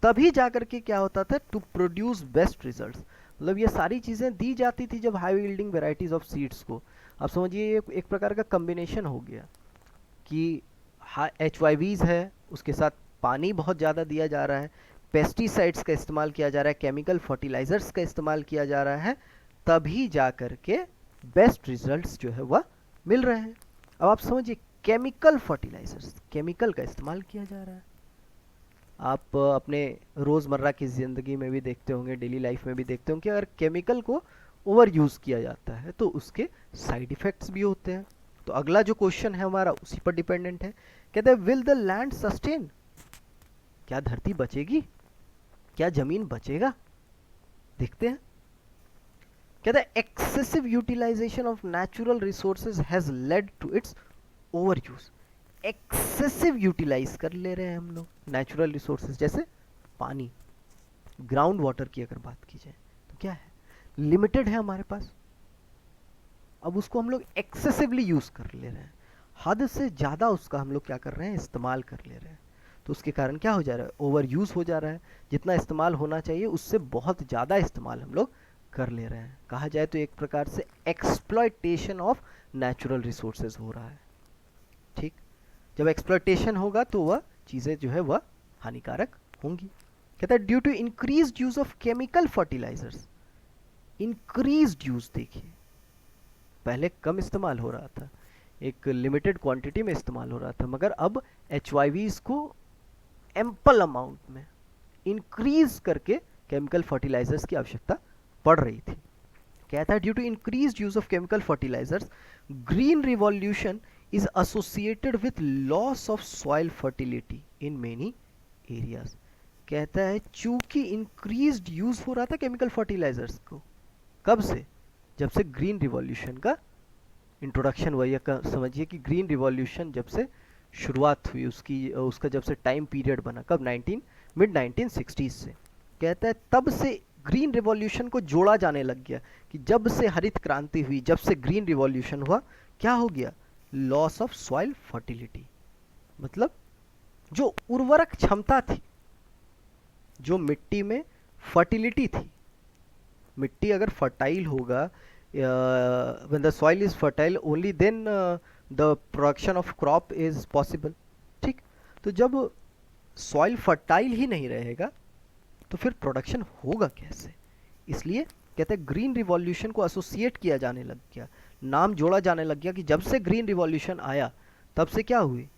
तभी जा करके क्या होता था, टू प्रोड्यूस बेस्ट रिजल्ट्स, मतलब ये सारी चीज़ें दी जाती थी जब high yielding varieties of seeds को। आप समझिए ये एक प्रकार का कम्बिनेशन हो गया कि HYVs है, उसके साथ पानी बहुत ज़्यादा दिया जा रहा है, पेस्टिसाइड्स का इस्तेमाल किया जा रहा है, केमिकल फर्टिलाइजर्स का इस्तेमाल किया जा रहा है, तभी जा करके बेस्ट रिजल्ट्स जो है वह मिल रहे हैं। अब आप समझिए केमिकल फर्टिलाइजर्स, केमिकल का इस्तेमाल किया जा रहा है। आप अपने रोज़मर्रा की ज़िंदगी में भी देखते होंगे, डेली लाइफ में भी देखते होंगे कि अगर केमिकल को ओवर यूज़ किया जाता है तो उसके साइड इफ़ेक्ट्स भी होते हैं। तो अगला जो क्वेश्चन है हमारा उसी पर डिपेंडेंट है। कहते हैं विल द लैंड सस्टेन, क्या धरती बचेगी, क्या जमीन बचेगा, देखते हैं। कहते हैं excessive utilisation of natural resources has led to its over use. Excessive utilise कर ले रहे हैं हम लोग नेचुरल रिसोर्सेज, जैसे पानी, ग्राउंड वाटर की अगर बात की जाए तो क्या है, लिमिटेड है हमारे पास, अब उसको हम लोग एक्सेसिवली यूज कर ले रहे हैं, हद से ज़्यादा उसका हम लोग क्या कर रहे हैं, इस्तेमाल कर ले रहे हैं। तो उसके कारण क्या हो जा रहा है, ओवर यूज़ हो जा रहा है, जितना इस्तेमाल होना चाहिए उससे बहुत ज़्यादा इस्तेमाल हम लोग कर ले रहे हैं। कहा जाए तो एक प्रकार से एक्सप्लॉयटेशन ऑफ नेचुरल रिसोर्सेज हो रहा है। ठीक, जब एक्सप्लॉयटेशन होगा तो वह चीज़ें जो है वह हानिकारक होंगी। कहता है due to increased use of chemical fertilisers, increased use, देखिए पहले कम इस्तेमाल हो रहा था, एक लिमिटेड क्वांटिटी में इस्तेमाल हो रहा था, मगर अब HYVs को एम्पल अमाउंट में इंक्रीज करके केमिकल फर्टिलाइजर्स की आवश्यकता पड़ रही थी। कहता है due to increased use of chemical fertilisers green revolution is associated with loss of soil fertility in many areas. कहता है चूंकि इंक्रीज्ड यूज हो रहा था केमिकल फर्टिलाइजर्स को, कब से, जब से ग्रीन रिवॉल्यूशन का इंट्रोडक्शन हुआ, या समझिए कि ग्रीन रिवॉल्यूशन जब से शुरुआत हुई उसका जब से टाइम पीरियड बना, कब, मिड 1960s से। कहता है तब से ग्रीन रिवॉल्यूशन को जोड़ा जाने लग गया कि जब से हरित क्रांति हुई, जब से ग्रीन रिवॉल्यूशन हुआ, क्या हो गया, लॉस ऑफ सॉइल फर्टिलिटी, मतलब जो उर्वरक क्षमता थी, जो मिट्टी में फर्टिलिटी थी, मिट्टी अगर फर्टाइल होगा, when the soil is fertile only then the production of crop is possible। ठीक, तो जब सॉइल फर्टाइल ही नहीं रहेगा तो फिर प्रोडक्शन होगा कैसे, इसलिए कहते हैं ग्रीन रिवॉल्यूशन को एसोसिएट किया जाने लग गया, नाम जोड़ा जाने लग गया कि जब से ग्रीन रिवॉल्यूशन आया तब से क्या हुई,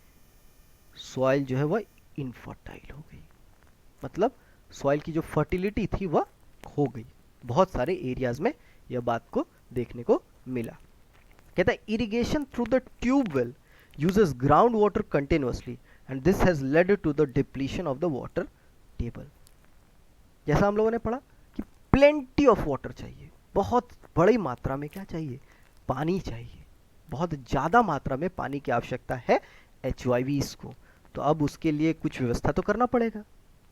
सॉइल जो है वह इनफर्टाइल हो गई, मतलब सॉइल की जो फर्टिलिटी थी वह खो गई। बहुत सारे एरियाज में यह बात को देखने को मिला। कहता है irrigation through the tubewell uses ground water continuously and this has led to the depletion of the water table. जैसा हम लोगों ने पढ़ा कि प्लेंटी ऑफ वाटर चाहिए, बहुत बड़ी मात्रा में क्या चाहिए, पानी चाहिए, बहुत ज़्यादा मात्रा में पानी की आवश्यकता है HYVs को। तो अब उसके लिए कुछ व्यवस्था तो करना पड़ेगा।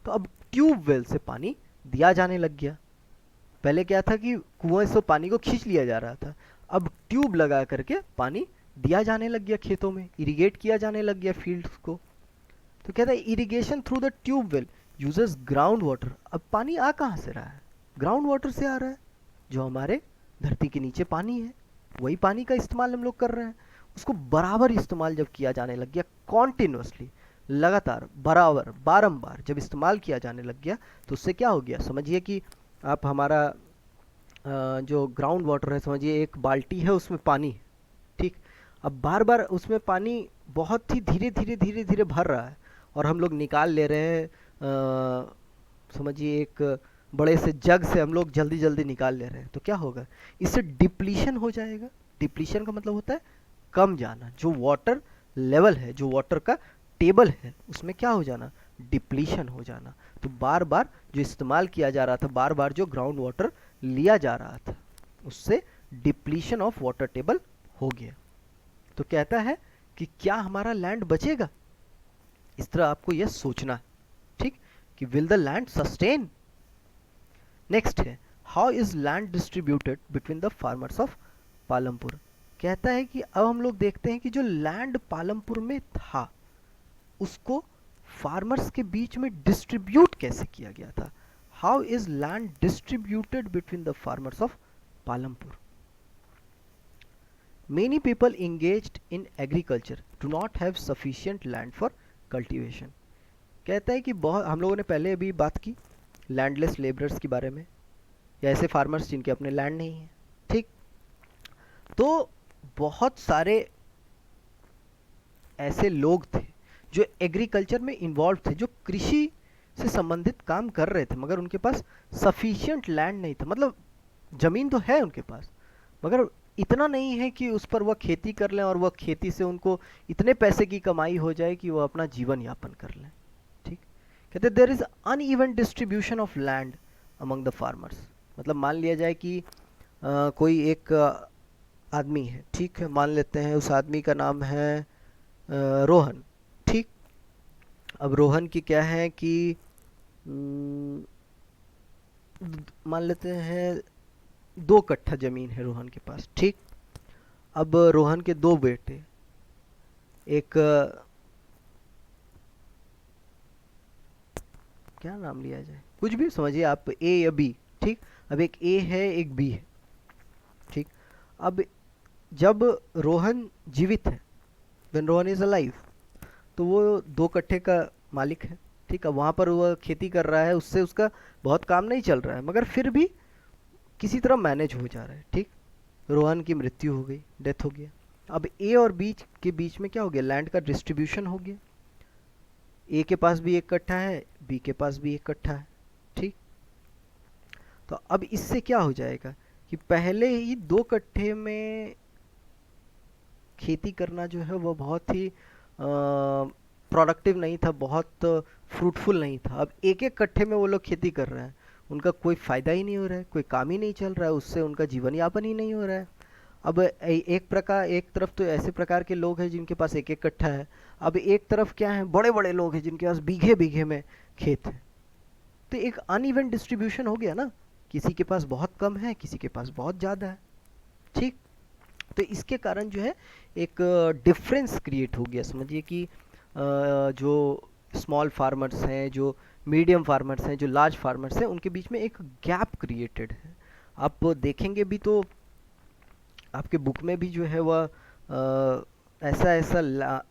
तो अब ट्यूबवेल से पानी दिया जाने लग गया। पहले क्या था कि कुएं से पानी को खींच लिया जा रहा था, अब ट्यूब लगा करके पानी दिया जाने लग गया, खेतों में इरिगेट किया जाने लग गया फील्ड्स को। तो कहता है irrigation through the tubewell uses ground water. अब पानी आ कहाँ से रहा है, ग्राउंड वाटर से आ रहा है, जो हमारे धरती के नीचे पानी है वही पानी का इस्तेमाल हम लोग कर रहे हैं। उसको बराबर इस्तेमाल जब किया जाने लग गया, कॉन्टिन्यूसली, लगातार, बराबर, बारंबार जब इस्तेमाल किया जाने लग गया, तो उससे क्या हो गया, समझिए कि आप हमारा जो ग्राउंड वाटर है, समझिए एक बाल्टी है उसमें पानी, ठीक। अब बार बार उसमें पानी बहुत ही धीरे धीरे धीरे धीरे भर रहा है और हम लोग निकाल ले रहे हैं, समझिए एक बड़े से जग से हम लोग जल्दी जल्दी निकाल ले रहे हैं। तो क्या होगा, इससे डिप्लीशन हो जाएगा। डिप्लीशन का मतलब होता है कम जाना, जो वाटर लेवल है, जो वाटर का टेबल है, उसमें क्या हो जाना, डिप्लीशन हो जाना। तो बार बार जो इस्तेमाल किया जा रहा था, बार बार जो ग्राउंड वाटर लिया जा रहा था, उससे डिप्लीशन ऑफ वाटर टेबल हो गया। तो कहता है कि क्या हमारा लैंड बचेगा, इस तरह आपको यह सोचना है, ठीक, कि will the land sustain. Next है, how is land distributed between the farmers of Palampur. कहता है कि अब हम लोग देखते हैं कि जो लैंड पालमपुर में था, उसको फार्मर्स के बीच में डिस्ट्रीब्यूट कैसे किया गया था। How is land distributed between the farmers of Palampur. Many people engaged in agriculture do not have sufficient land for cultivation। कहता है कि बहुत, हम लोगों ने पहले अभी बात की लैंडलेस लेबरर्स के बारे में, या ऐसे फार्मर्स जिनके अपने लैंड नहीं है, ठीक। तो बहुत सारे ऐसे लोग थे जो एग्रीकल्चर में इन्वॉल्व थे, जो कृषि से संबंधित काम कर रहे थे, मगर उनके पास सफिशिएंट लैंड नहीं था। मतलब ज़मीन तो है उनके पास, मगर इतना नहीं है कि उस पर वह खेती कर लें और वह खेती से उनको इतने पैसे की कमाई हो जाए कि वह अपना जीवन यापन कर लें, ठीक। कहते there is uneven distribution of land among the farmers. मतलब मान लिया जाए कि कोई एक आदमी है, ठीक है, मान लेते हैं उस आदमी का नाम है रोहन, ठीक। अब रोहन की क्या है कि मान लेते हैं 2 कट्ठा जमीन है रोहन के पास, ठीक। अब रोहन के 2 बेटे, एक क्या नाम लिया जाए, कुछ भी समझिए आप, ए या बी, ठीक। अब एक ए है, एक बी है, ठीक। अब जब रोहन जीवित है, व्हेन रोहन इज अलाइव, तो वो 2 कट्ठे का मालिक है, ठीक है। वहाँ पर वह खेती कर रहा है, उससे उसका बहुत काम नहीं चल रहा है, मगर फिर भी किसी तरह मैनेज हो जा रहा है, ठीक। रोहन की मृत्यु हो गई, डेथ हो गया। अब ए और बी के बीच में क्या हो गया, लैंड का डिस्ट्रीब्यूशन हो गया। ए के पास भी 1 कट्ठा है, बी के पास भी 1 कट्ठा है, ठीक। तो अब इससे क्या हो जाएगा कि पहले ही 2 कट्ठे में खेती करना जो है वो बहुत ही प्रोडक्टिव नहीं था, बहुत फ्रूटफुल नहीं था। अब 1-1 कट्ठे में वो लोग खेती कर रहे हैं, उनका कोई फ़ायदा ही नहीं हो रहा है, कोई काम ही नहीं चल रहा है, उससे उनका जीवन यापन ही नहीं हो रहा है। अब एक तरफ तो ऐसे प्रकार के लोग हैं जिनके पास 1-1 कट्ठा है, अब एक तरफ क्या है, बड़े बड़े लोग हैं जिनके पास बीघे बीघे में खेत है। तो एक अनइवन डिस्ट्रीब्यूशन हो गया ना, किसी के पास बहुत कम है, किसी के पास बहुत ज़्यादा है, ठीक। तो इसके कारण जो है एक डिफरेंस क्रिएट हो गया। समझिए कि जो स्मॉल फार्मर्स हैं, जो मीडियम फार्मर्स हैं, जो लार्ज फार्मर्स हैं, उनके बीच में एक गैप क्रिएटेड है। आप देखेंगे भी तो आपके बुक में भी जो है वह ऐसा ऐसा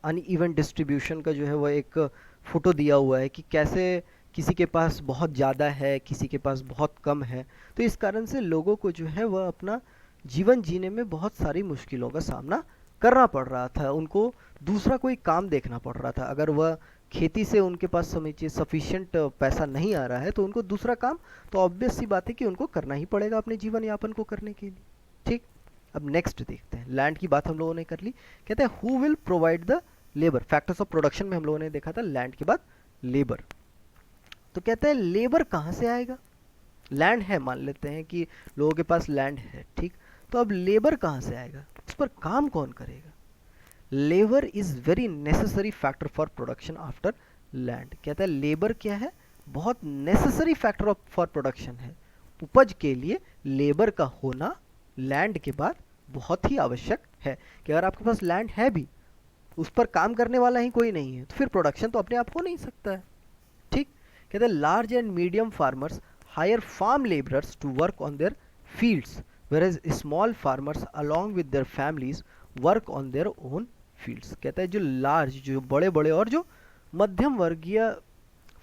अनइवन डिस्ट्रीब्यूशन का जो है वह एक फ़ोटो दिया हुआ है कि कैसे किसी के पास बहुत ज़्यादा है, किसी के पास बहुत कम है। तो इस कारण से लोगों को जो है वह अपना जीवन जीने में बहुत सारी मुश्किलों का सामना करना पड़ रहा था, उनको दूसरा कोई काम देखना पड़ रहा था। अगर वह खेती से उनके पास समझिए सफिशिएंट पैसा नहीं आ रहा है, तो उनको दूसरा काम तो ऑब्वियस सी बात है कि उनको करना ही पड़ेगा अपने जीवन यापन को करने के लिए, ठीक। अब नेक्स्ट देखते हैं, लैंड की बात हम लोगों ने कर ली। कहते हैं who will provide the labour. Factors of production में हम लोगों ने देखा था लैंड के बाद लेबर। तो कहते हैं लेबर कहाँ से आएगा, लैंड है, मान लेते हैं कि लोगों के पास लैंड है, ठीक। तो अब लेबर कहाँ से आएगा, उस पर काम कौन करेगा। Labour is very necessary factor for production after land. कहता है लेबर क्या है, बहुत नेसेसरी फैक्टर फॉर प्रोडक्शन है। उपज के लिए लेबर का होना लैंड के बाद बहुत ही आवश्यक है। कि अगर आपके पास लैंड है भी, उस पर काम करने वाला ही कोई नहीं है, तो फिर प्रोडक्शन तो अपने आप हो नहीं सकता है, ठीक। कहते हैं large and medium farmers hire farm labourers to work on their fields, whereas स्मॉल फार्मर्स along with their families work on their own fields. कहता है जो लार्ज, जो बड़े बड़े और जो मध्यम वर्गीय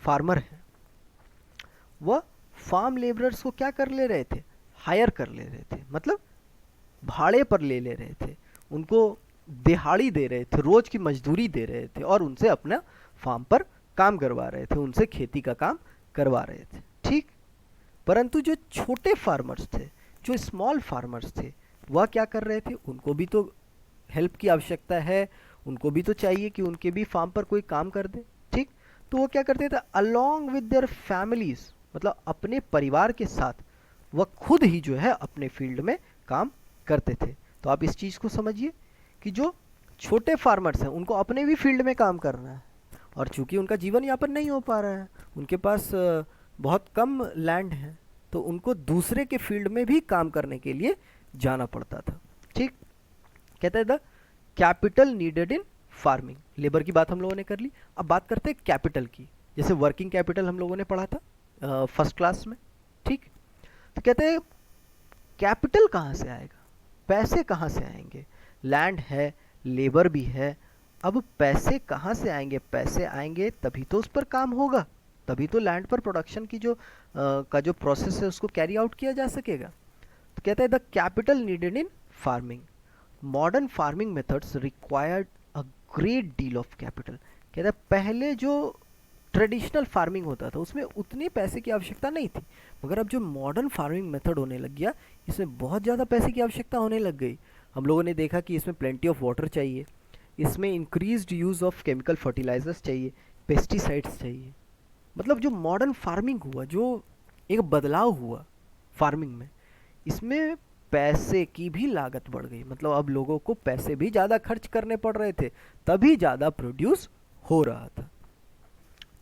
फार्मर हैं, वह फार्म लेबरर्स को क्या कर ले रहे थे, हायर कर ले रहे थे, मतलब भाड़े पर ले ले रहे थे, उनको दिहाड़ी दे रहे थे, रोज की मजदूरी दे रहे थे और उनसे अपना फार्म पर काम करवा रहे थे, उनसे खेती का काम करवा रहे थे, ठीक। परंतु जो छोटे फार्मर्स थे, जो स्मॉल फार्मर्स थे, वह क्या कर रहे थे, उनको भी तो हेल्प की आवश्यकता है, उनको भी तो चाहिए कि उनके भी फार्म पर कोई काम कर दे, ठीक। तो वो क्या करते थे, अलोंग विद देयर फैमिलीज, मतलब अपने परिवार के साथ वह खुद ही जो है अपने फील्ड में काम करते थे। तो आप इस चीज़ को समझिए कि जो छोटे फार्मर्स हैं उनको अपने भी फील्ड में काम करना है, और चूंकि उनका जीवन यापन नहीं हो पा रहा है, उनके पास बहुत कम लैंड है, तो उनको दूसरे के फील्ड में भी काम करने के लिए जाना पड़ता था, ठीक। कहते हैं the capital needed in farming. Labour की बात हम लोगों ने कर ली, अब बात करते हैं कैपिटल की। जैसे वर्किंग कैपिटल हम लोगों ने पढ़ा था फर्स्ट क्लास में, ठीक। तो कहते हैं कैपिटल कहाँ से आएगा, पैसे कहाँ से आएंगे, लैंड है, लेबर भी है, अब पैसे कहाँ से आएंगे, पैसे आएंगे तभी तो उस पर काम होगा, तभी तो लैंड पर प्रोडक्शन की का जो प्रोसेस है उसको कैरी आउट किया जा सकेगा। तो कहता है the capital needed in farming, modern farming methods required a great deal of capital. कहता है पहले जो ट्रेडिशनल फार्मिंग होता था उसमें उतनी पैसे की आवश्यकता नहीं थी, मगर अब जो मॉडर्न फार्मिंग मेथड होने लग गया, इसमें बहुत ज़्यादा पैसे की आवश्यकता होने लग गई। हम लोगों ने देखा कि इसमें प्लेंटी ऑफ वाटर चाहिए, इसमें increased use of chemical fertilisers चाहिए, पेस्टिसाइड्स चाहिए। मतलब जो मॉडर्न फार्मिंग हुआ, जो एक बदलाव हुआ फार्मिंग में, इसमें पैसे की भी लागत बढ़ गई। मतलब अब लोगों को पैसे भी ज़्यादा खर्च करने पड़ रहे थे, तभी ज़्यादा प्रोड्यूस हो रहा था,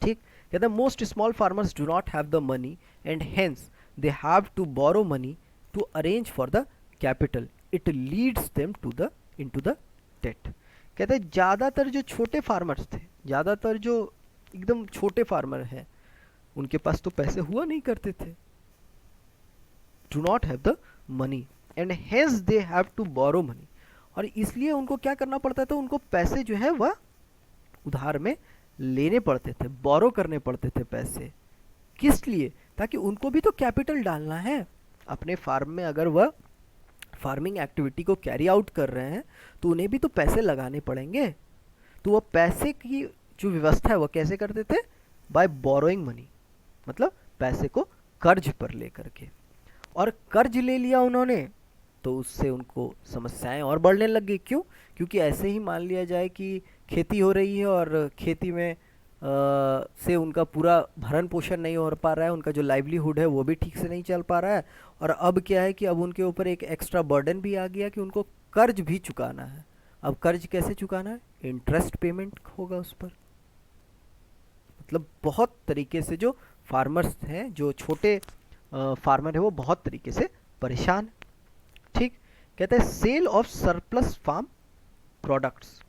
ठीक। कहते हैं most small farmers do not have the money and hence they have to borrow money to arrange for the capital, it leads them to the into the debt. कहते हैं ज़्यादातर जो छोटे फार्मर्स थे, ज़्यादातर जो एकदम छोटे फार्मर हैं, उनके पास तो पैसे हुआ नहीं करते थे, do not have the money and hence they have to borrow money, और इसलिए उनको क्या करना पड़ता था, उनको पैसे जो है वह उधार में लेने पड़ते थे, बोरो करने पड़ते थे पैसे। किस लिए, ताकि उनको भी तो कैपिटल डालना है अपने फार्म में। अगर वह फार्मिंग एक्टिविटी को कैरी आउट कर रहे हैं तो उन्हें भी तो पैसे लगाने पड़ेंगे। तो वह पैसे की जो व्यवस्था है वह कैसे करते थे, बाय बोरोइंग मनी, मतलब पैसे को कर्ज पर लेकर के। और कर्ज ले लिया उन्होंने तो उससे उनको समस्याएं और बढ़ने लग गई। क्यों, क्योंकि ऐसे ही मान लिया जाए कि खेती हो रही है और खेती में से उनका पूरा भरण पोषण नहीं हो पा रहा है, उनका जो लाइवलीहुड है वो भी ठीक से नहीं चल पा रहा है, और अब क्या है कि अब उनके ऊपर एक एक्स्ट्रा बर्डन भी आ गया कि उनको कर्ज भी चुकाना है। अब कर्ज कैसे चुकाना है, इंटरेस्ट पेमेंट होगा उस पर। मतलब बहुत तरीके से जो फार्मर्स हैं, जो छोटे फार्मर है, वो बहुत तरीके से परेशान, ठीक। कहते हैं sale of surplus farm products.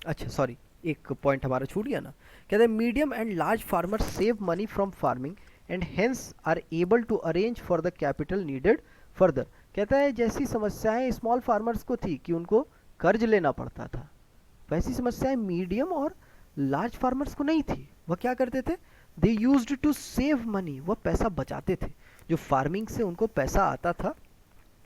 अच्छा सॉरी, एक पॉइंट हमारा छूट गया ना। कहते हैं medium and large farmer save money from farming and hence are able to arrange for the capital needed further. कहता है जैसी समस्याएं स्मॉल फार्मर्स को थी कि उनको कर्ज लेना पड़ता था, वैसी समस्याएं मीडियम और लार्ज फार्मर्स को नहीं थी। वह क्या करते थे, they used to save money, वह पैसा बचाते थे। जो फार्मिंग से उनको पैसा आता था,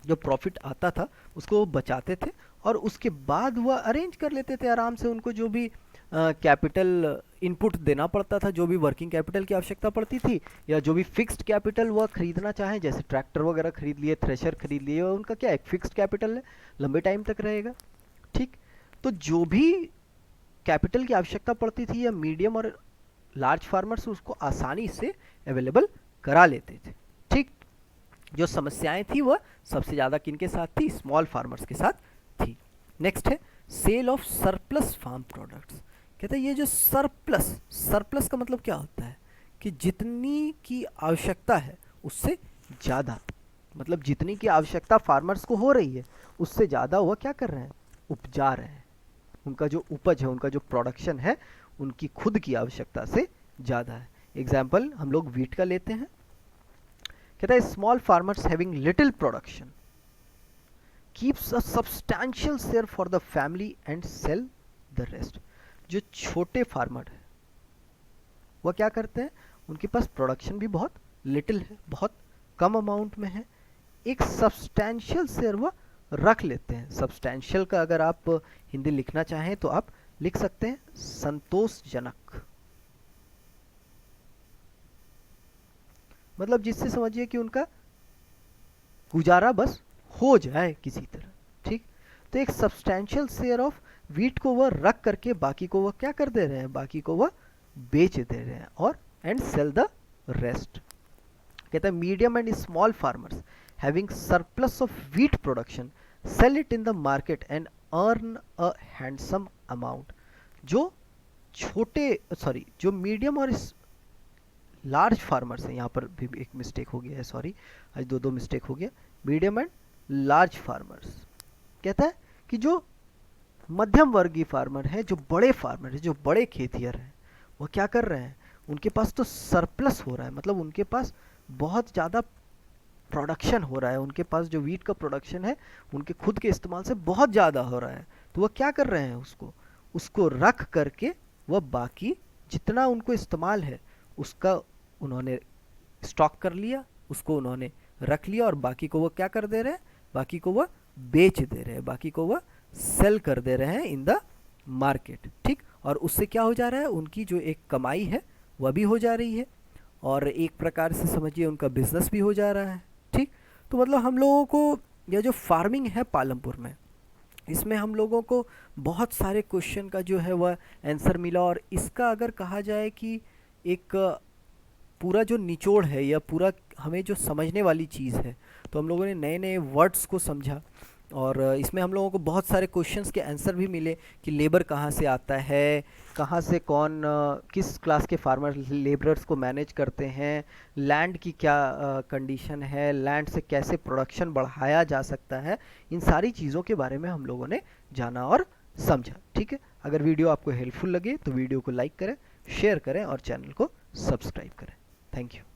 जो प्रॉफिट आता था, उसको वो बचाते थे और उसके बाद वह अरेंज कर लेते थे आराम से। उनको जो भी कैपिटल इनपुट देना पड़ता था, जो भी वर्किंग कैपिटल की आवश्यकता पड़ती थी, या जो भी फिक्स्ड कैपिटल वह खरीदना चाहें, जैसे ट्रैक्टर वगैरह खरीद लिए, थ्रेशर खरीद लिए, उनका क्या एक फिक्स्ड कैपिटल है, लंबे टाइम तक रहेगा, ठीक। तो जो भी कैपिटल की आवश्यकता पड़ती थी या मीडियम और लार्ज फार्मर्स उसको आसानी से अवेलेबल करा लेते थे, ठीक। जो समस्याएं थी वह सबसे ज़्यादा किनके साथ थी, स्मॉल फार्मर्स के साथ थी। नेक्स्ट है sale of surplus farm products. कहते हैं ये जो सरप्लस, सरप्लस का मतलब क्या होता है कि जितनी की आवश्यकता है उससे ज़्यादा, मतलब जितनी की आवश्यकता फार्मर्स को हो रही है उससे ज़्यादा वह क्या कर रहे हैं, उपजा रहे हैं। उनका जो उपज है, उनका जो प्रोडक्शन है, उनकी खुद की आवश्यकता से ज़्यादा है। एग्जाम्पल हम लोग वीट का लेते हैं। कहता है small farmers having little production keeps a substantial share for the family and sell the rest. जो छोटे फार्मर है वह क्या करते हैं, उनके पास प्रोडक्शन भी बहुत लिटिल है, बहुत कम अमाउंट में है, एक सब्सटैंशियल शेयर वह रख लेते हैं। सब्सटैंशियल का अगर आप हिंदी लिखना चाहें तो आप लिख सकते हैं संतोषजनक, मतलब जिससे समझिए कि उनका गुजारा बस हो जाए किसी तरह, ठीक। तो एक सब्सटैंशियल शेयर ऑफ वीट को वह रख करके बाकी को वह क्या कर दे रहे हैं, बाकी को वह बेच दे रहे हैं, और एंड सेल द रेस्ट। कहता है medium and small farmers having surplus of wheat production sell it in the market and earn a handsome amount. जो छोटे जो मीडियम और लार्ज फार्मर्स हैं, यहाँ पर भी एक मिस्टेक हो गया है, सॉरी, आज दो मिस्टेक हो गया, मीडियम एंड लार्ज फार्मर्स। कहता है कि जो मध्यम वर्गीय फार्मर है, जो बड़े फार्मर है, जो बड़े खेतिहर हैं, वो क्या कर रहे हैं, उनके पास तो सरप्लस हो रहा है, मतलब उनके पास बहुत ज़्यादा प्रोडक्शन हो रहा है, उनके पास जो वीट का प्रोडक्शन है उनके खुद के इस्तेमाल से बहुत ज़्यादा हो रहा है। तो वह क्या कर रहे हैं, उसको रख करके वह बाकी जितना उनको इस्तेमाल है उसका उन्होंने स्टॉक कर लिया, उसको उन्होंने रख लिया, और बाकी को वह क्या कर दे रहे हैं, बाकी को वह बेच दे रहे हैं, बाकी को वह सेल कर दे रहे हैं इन द मार्केट, ठीक। और उससे क्या हो जा रहा है, उनकी जो एक कमाई है वह भी हो जा रही है, और एक प्रकार से समझिए उनका बिजनेस भी हो जा रहा है, ठीक। तो मतलब हम लोगों को यह जो फार्मिंग है पालमपुर में, इसमें हम लोगों को बहुत सारे क्वेश्चन का जो है वह आंसर मिला, और इसका अगर कहा जाए कि एक पूरा जो निचोड़ है या पूरा हमें जो समझने वाली चीज़ है, तो हम लोगों ने नए नए वर्ड्स को समझा, और इसमें हम लोगों को बहुत सारे क्वेश्चंस के आंसर भी मिले कि लेबर कहाँ से आता है, कहाँ से कौन किस क्लास के फार्मर लेबरर्स को मैनेज करते हैं, लैंड की क्या कंडीशन है, लैंड से कैसे प्रोडक्शन बढ़ाया जा सकता है, इन सारी चीज़ों के बारे में हम लोगों ने जाना और समझा, ठीक है। अगर वीडियो आपको हेल्पफुल लगे तो वीडियो को लाइक करें, शेयर करें और चैनल को सब्सक्राइब करें। Thank you.